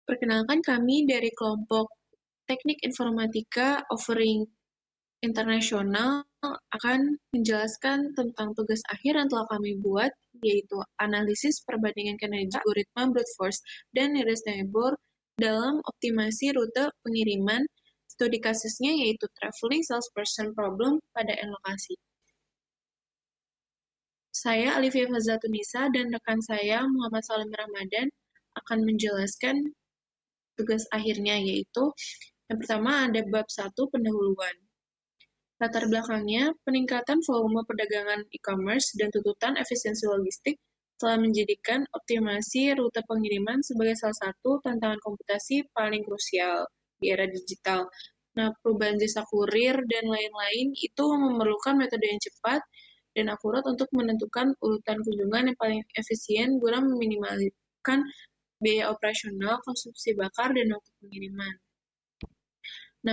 Perkenalkan, kami dari kelompok Teknik Informatika Offering Internasional akan menjelaskan tentang tugas akhir yang telah kami buat, yaitu analisis perbandingan kinerja algoritma brute force dan nearest neighbor dalam optimasi rute pengiriman. Studi kasusnya yaitu traveling salesperson problem pada N lokasi. Saya Alifia Fazatunisa dan rekan saya Muhammad Salim Ramadan akan menjelaskan tugas akhirnya, yaitu yang pertama ada bab 1 pendahuluan. Latar belakangnya, peningkatan volume perdagangan e-commerce dan tuntutan efisiensi logistik telah menjadikan optimasi rute pengiriman sebagai salah satu tantangan komputasi paling krusial di era digital. Nah, perubahan jasa kurir dan lain-lain itu memerlukan metode yang cepat dan akurat untuk menentukan urutan kunjungan yang paling efisien guna meminimalkan biaya operasional, konsumsi bakar, dan waktu pengiriman. Nah,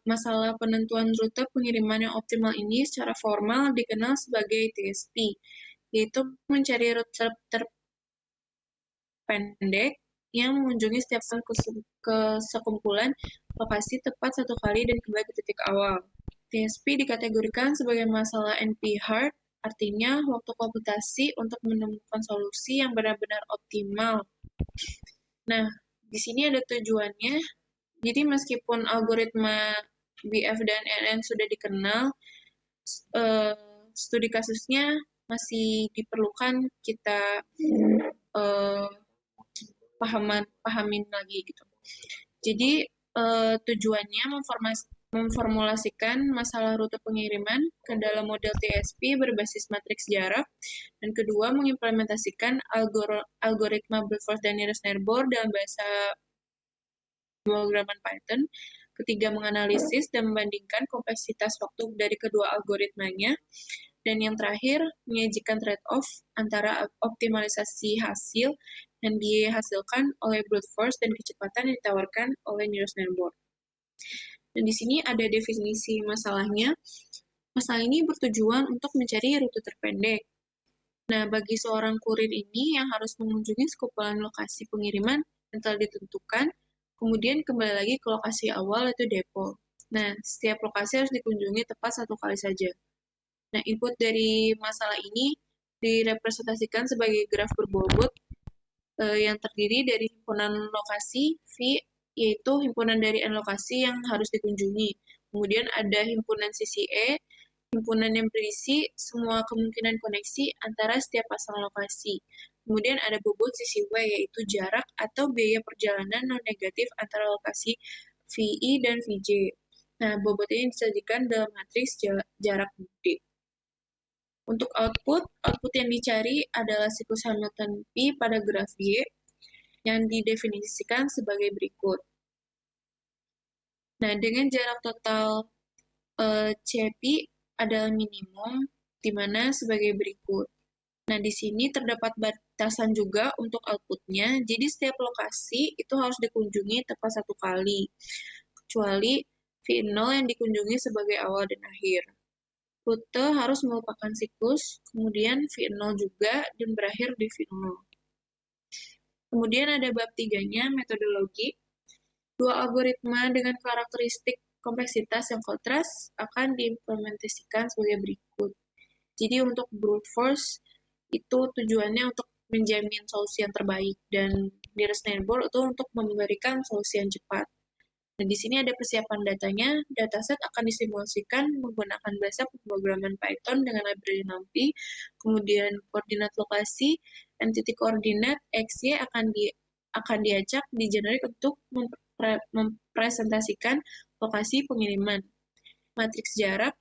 masalah penentuan rute pengiriman yang optimal ini secara formal dikenal sebagai TSP, yaitu mencari rute terpendek yang mengunjungi setiap ke sekumpulan lokasi tepat satu kali dan kembali ke titik awal. TSP dikategorikan sebagai masalah NP-hard, artinya waktu komputasi untuk menemukan solusi yang benar-benar optimal. Nah, di sini ada tujuannya. Jadi meskipun algoritma BF dan NN sudah dikenal, studi kasusnya masih diperlukan kita pahamin lagi gitu. Jadi tujuannya memformulasikan masalah rute pengiriman ke dalam model TSP berbasis matriks jarak, dan kedua mengimplementasikan algoritma brute force dan nearest neighbor dalam bahasa pemrograman Python. Ketiga, menganalisis dan membandingkan kompleksitas waktu dari kedua algoritmanya. Dan yang terakhir, menyajikan trade-off antara optimalisasi hasil yang dihasilkan oleh brute force dan kecepatan yang ditawarkan oleh nearest neighbor. Dan di sini ada definisi masalahnya. Masalah ini bertujuan untuk mencari rute terpendek. Nah, bagi seorang kurir ini yang harus mengunjungi sekumpulan lokasi pengiriman yang telah ditentukan, kemudian kembali lagi ke lokasi awal, yaitu depo. Nah, setiap lokasi harus dikunjungi tepat satu kali saja. Nah, input dari masalah ini direpresentasikan sebagai graf berbobot yang terdiri dari himpunan lokasi, V, yaitu himpunan dari N lokasi yang harus dikunjungi. Kemudian ada himpunan CCE, himpunan yang berisi semua kemungkinan koneksi antara setiap pasang lokasi. Kemudian ada bobot sisi W, yaitu jarak atau biaya perjalanan non-negatif antara lokasi VI dan VJ. Nah, bobot ini disajikan dalam matriks jarak D. Untuk output yang dicari adalah siklus Hamilton P pada graf Y yang didefinisikan sebagai berikut. Nah, dengan jarak total CP adalah minimum, di mana sebagai berikut. Nah, di sini terdapat batasan juga untuk outputnya, jadi setiap lokasi itu harus dikunjungi tepat satu kali, kecuali V0 yang dikunjungi sebagai awal dan akhir. Rute harus merupakan siklus, kemudian V0 juga, dan berakhir di V0. Kemudian ada bab 3-nya, metodologi. Dua algoritma dengan karakteristik kompleksitas yang kontras akan diimplementasikan sebagai berikut. Jadi untuk brute force itu tujuannya untuk menjamin solusi yang terbaik, dan nearest neighbor itu untuk memberikan solusi yang cepat. Nah, di sini ada persiapan datanya. Dataset akan disimulasikan menggunakan bahasa pemrograman Python dengan library NumPy. Kemudian koordinat lokasi, entity koordinat XY akan diacak, digenerate untuk mempresentasikan lokasi pengiriman. Matriks jarak.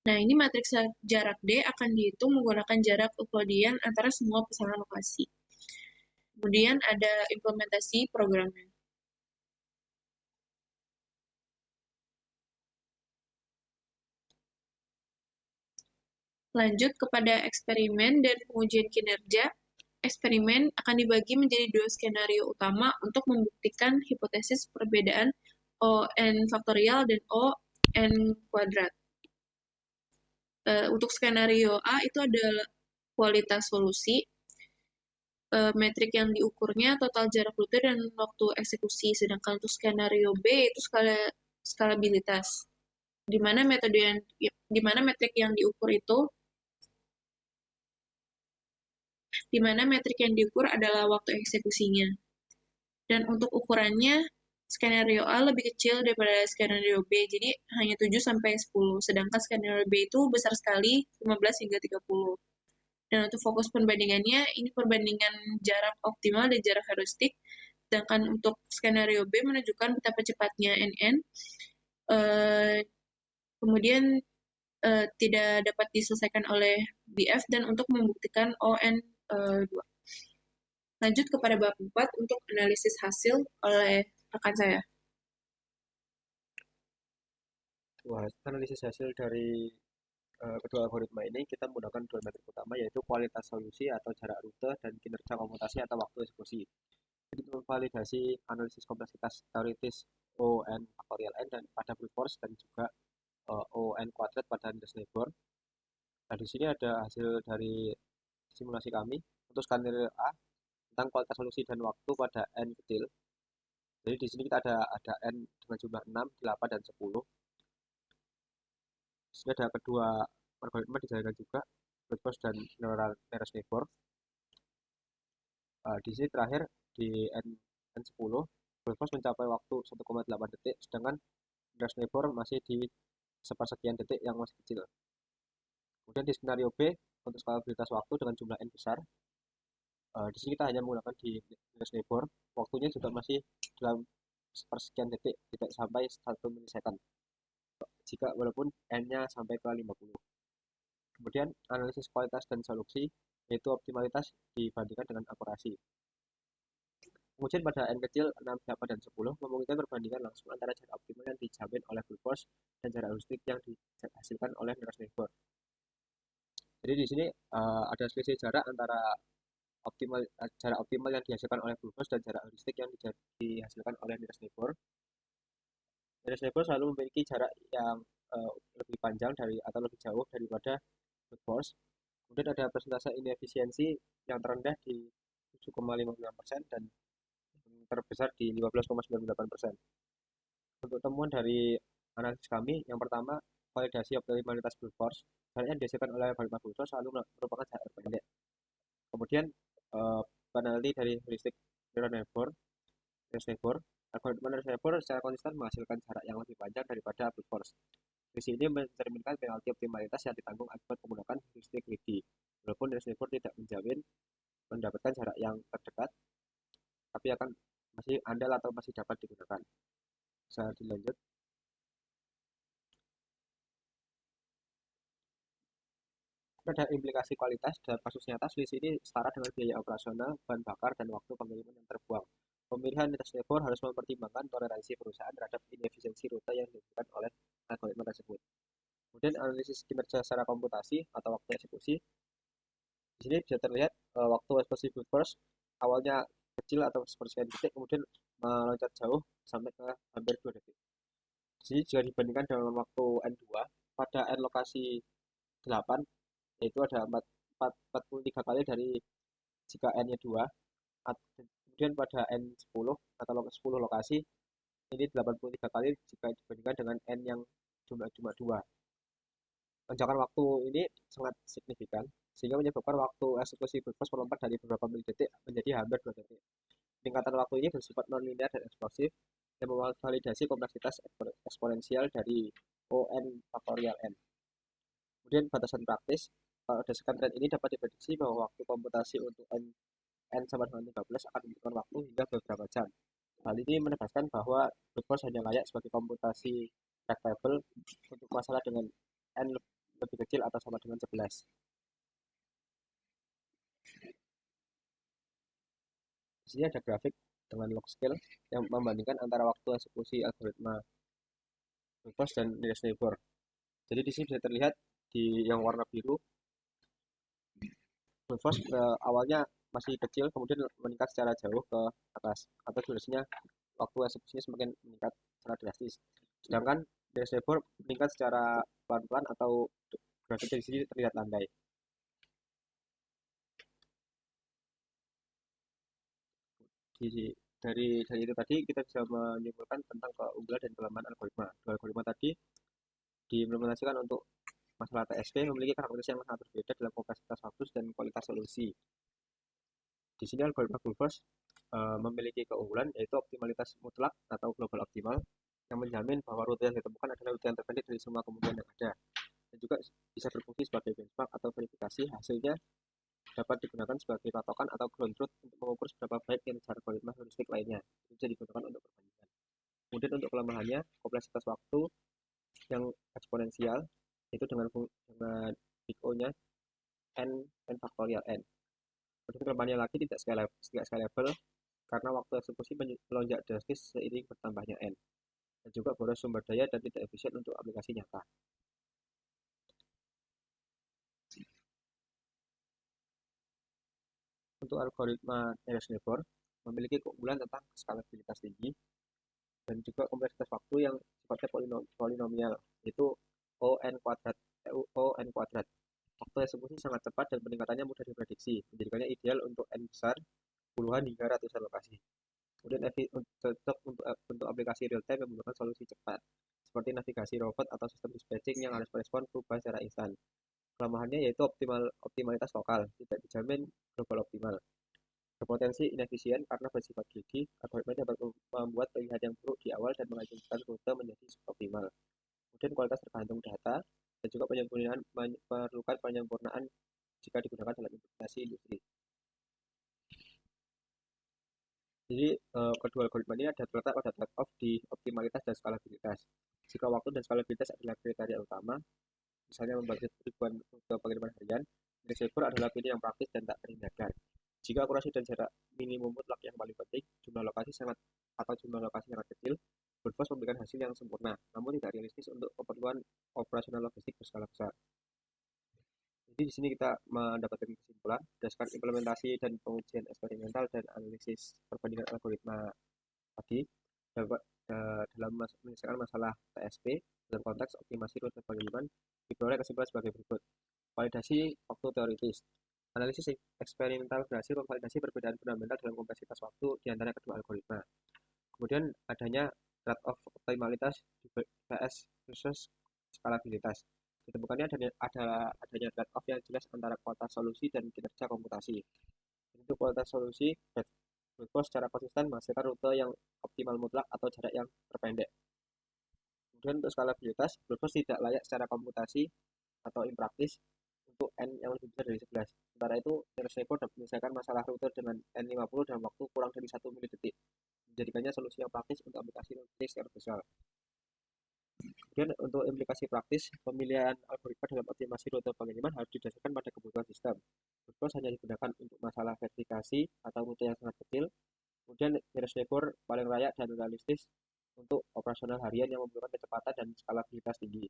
Nah, ini matriks jarak D akan dihitung menggunakan jarak Euclidean antara semua pasangan lokasi. Kemudian ada implementasi programnya. Lanjut kepada eksperimen dan pengujian kinerja. Eksperimen akan dibagi menjadi 2 skenario utama untuk membuktikan hipotesis perbedaan ON faktorial dan ON kuadrat. Untuk skenario A itu adalah kualitas solusi. metrik yang diukurnya total jarak rute dan waktu eksekusi. Sedangkan untuk skenario B itu skalabilitas. Di mana metrik yang diukur itu di mana metrik yang diukur adalah waktu eksekusinya. Dan untuk ukurannya skenario A lebih kecil daripada skenario B, jadi hanya 7 sampai 10. Sedangkan skenario B itu besar sekali, 15 hingga 30. Dan untuk fokus perbandingannya, ini perbandingan jarak optimal dan jarak heuristik. Sedangkan untuk skenario B menunjukkan betapa cepatnya NN, kemudian tidak dapat diselesaikan oleh BF dan untuk membuktikan ON 2. Lanjut kepada bab 4 untuk analisis hasil oleh rekan saya. Analisis hasil dari kedua algoritma ini kita menggunakan dua metrik utama, yaitu kualitas solusi atau jarak rute dan kinerja komputasi atau waktu eksekusi. Jadi untuk validasi analisis kompleksitas teoritis ON faktorial n dan pada brute force dan juga ON kuadrat pada Niels Bohr. Nah, di sini ada hasil dari simulasi kami untuk skenario A tentang kualitas solusi dan waktu pada n kecil. Jadi di sini kita ada n dengan jumlah 6, 8, dan 10. Di sini ada kedua algoritma dijalankan juga, brute force dan Niels Bohr. Di sini terakhir di N10, brute force mencapai waktu 1,8 detik, sedangkan Niels Bohr masih di sepersekian detik yang masih kecil. Kemudian di skenario B, untuk skalabilitas waktu dengan jumlah N besar, di sini kita hanya menggunakan di Niels Bohr, waktunya juga masih dalam sepersekian detik, tidak sampai 1 milisecond, jika walaupun N-nya sampai ke 50. Kemudian analisis kualitas dan solusi, yaitu optimalitas dibandingkan dengan akurasi. Kemudian pada N kecil 6, 8, dan 10 memungkinkan perbandingan langsung antara jarak optimal yang dijamin oleh brute force dan jarak heuristik yang dihasilkan oleh Niels Bohr. Jadi di sini ada selisih jarak antara jarak optimal yang dihasilkan oleh brute force dan jarak heuristik yang dihasilkan oleh Niels Bohr. Niels Bohr selalu memiliki jarak yang lebih panjang atau lebih jauh daripada brute force. Kemudian ada persentase inefisiensi yang terendah di 7,59% dan terbesar di 15,98%. Untuk temuan dari analisis kami, yang pertama, validasi optimalitas brute force. Jarak yang dihasilkan oleh algoritma brute force selalu merupakan jarak terpendek. Kemudian, penalti dari heuristik Niels Bohr, algoritma Niels Bohr secara konsisten menghasilkan jarak yang lebih panjang daripada brute force. Di sini mencerminkan penalti optimalitas yang ditanggung akibat menggunakan heuristik greedy. Walaupun Niels Bohr tidak menjamin mendapatkan jarak yang terdekat, tapi akan masih andal atau masih dapat digunakan. Bisa dilanjut. Ada implikasi kualitas dalam kasus nyata, selisih ini setara dengan biaya operasional, bahan bakar, dan waktu pengiriman yang terbuang. Pemilihan Niels Bohr harus mempertimbangkan toleransi perusahaan terhadap inefisiensi rute yang dilakukan oleh algoritma tersebut. Kemudian analisis kinerja secara komputasi atau waktu eksekusi. Di sini bisa terlihat waktu eksekusi brute force awalnya kecil atau sepersekian detik, kemudian meloncat jauh sampai ke hampir 2 detik. Di sini jika dibandingkan dengan waktu N2 pada N lokasi 8, yaitu ada 43 kali dari jika N-nya 2. Kemudian pada N10 atau 10 lokasi, ini 83 kali jika dibandingkan dengan N yang jumlah cuma 2. Lonjakan waktu ini sangat signifikan, sehingga menyebabkan waktu eksekusi brute force melompat dari beberapa milidetik menjadi hampir 2 detik. Peningkatan waktu ini bersifat non-linear dan eksplosif, yang memvalidasi kompleksitas eksponensial dari ON faktorial n. Kemudian batasan praktis, berdasarkan tren ini dapat diprediksi bahwa waktu komputasi untuk n sama dengan 13 akan membutuhkan waktu hingga beberapa jam. Hal ini menegaskan bahwa brute force hanya layak sebagai komputasi tractable untuk masalah dengan n lebih kecil atau sama dengan 11. Di sini ada grafik dengan log scale yang membandingkan antara waktu eksekusi algoritma brute force dan Niels Bohr. Jadi di sini bisa terlihat di yang warna biru, brute force awalnya masih kecil, kemudian meningkat secara jauh ke atas, atau durasinya waktu eksekusinya semakin meningkat secara drastis. Sedangkan Niels Bohr meningkat secara pelan-pelan atau grafik di sini terlihat landai. dari itu tadi kita bisa menyimpulkan tentang keunggulan dan kelemahan algoritma. Dua algoritma tadi diimplementasikan untuk masalah TSP memiliki karakteristik yang sangat berbeda dalam kompleksitas waktu dan kualitas solusi. Di sini algoritma Brute memiliki keunggulan yaitu optimalitas mutlak atau global optimal yang menjamin bahwa rute yang ditemukan adalah rute yang terbaik dari semua kemungkinan yang ada dan juga bisa berfungsi sebagai benchmark atau verifikasi. Hasilnya dapat digunakan sebagai patokan atau ground truth untuk mengukur seberapa baik kinerja algoritma heuristik lainnya. Itu bisa digunakan untuk perbandingan. Kemudian untuk kelemahannya, kompleksitas waktu yang eksponensial itu dengan big O-nya n faktorial n. Kemudian kelemahannya lagi tidak scalable karena waktu eksekusi melonjak drastis seiring bertambahnya n. Dan juga boros sumber daya dan tidak efisien untuk aplikasi nyata. Untuk algoritma Nearest-Neighbor memiliki keunggulan tentang skalabilitas tinggi dan juga kompleksitas waktu yang sifatnya polinomial, yaitu ON kuadrat. ON kuadrat. Waktu eksekusi sangat cepat dan peningkatannya mudah diprediksi, menjadikannya ideal untuk N besar, puluhan hingga ratusan lokasi. Kemudian cocok untuk aplikasi real time yang menggunakan solusi cepat, seperti navigasi robot atau sistem dispatching yang harus merespon perubahan secara instan. Kelemahannya yaitu optimalitas lokal, tidak dijamin global optimal. Berpotensi inefisien karena bersifat greedy, algoritma dapat membuat pilihan yang buruk di awal dan mengajukan rute menjadi suboptimal. Kemudian kualitas tergantung data dan juga perlukan penyempurnaan jika digunakan dalam implementasi industri. Jadi kedua algoritma ini ada terletak pada trade-off di optimalitas dan skalabilitas. Jika waktu dan skalabilitas adalah kriteria utama, misalnya membagi ribuan rute pengiriman harian, Nearest-Neighbor adalah pilihan yang praktis dan tak terhindarkan. Jika akurasi dan jarak minimum mutlak yang paling penting, jumlah lokasi sangat kecil, Brute memberikan hasil yang sempurna, namun tidak realistis untuk keperluan operasional logistik berskala besar. Jadi di sini kita mendapatkan kesimpulan berdasarkan implementasi dan pengujian eksperimental dan analisis perbandingan algoritma tadi dalam menyelesaikan masalah TSP dalam konteks optimasi rute pengiriman diperoleh kesimpulan sebagai berikut. Validasi waktu teoritis. Analisis eksperimental berhasil memvalidasi perbedaan fundamental dalam kompleksitas waktu di antara kedua algoritma. Kemudian adanya trade-off optimalitas vs versus skalabilitas. Ditemukannya adanya trade-off yang jelas antara kualitas solusi dan kinerja komputasi. Untuk kualitas solusi, Brute secara konsisten menghasilkan rute yang optimal mutlak atau jarak yang terpendek. Kemudian untuk skalabilitas, Brute tidak layak secara komputasi atau impraktis untuk N yang lebih besar dari 11. Sementara itu, Nearest-Neighbor dapat menyelesaikan masalah router dengan N50 dalam waktu kurang dari 1 milidetik, menjadikannya solusi yang praktis untuk aplikasi logistik skala besar. Kemudian untuk implikasi praktis, pemilihan algoritma dalam optimasi rute pengiriman harus didasarkan pada kebutuhan sistem. Brute hanya digunakan untuk masalah verifikasi atau rute yang sangat kecil. Kemudian Nearest-Neighbor paling layak dan realistis untuk operasional harian yang membutuhkan kecepatan dan skalabilitas tinggi.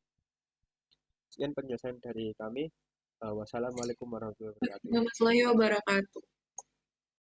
Sekian penjelasan dari kami. Wassalamualaikum warahmatullahi wabarakatuh. Warahmatullahi wabarakatuh.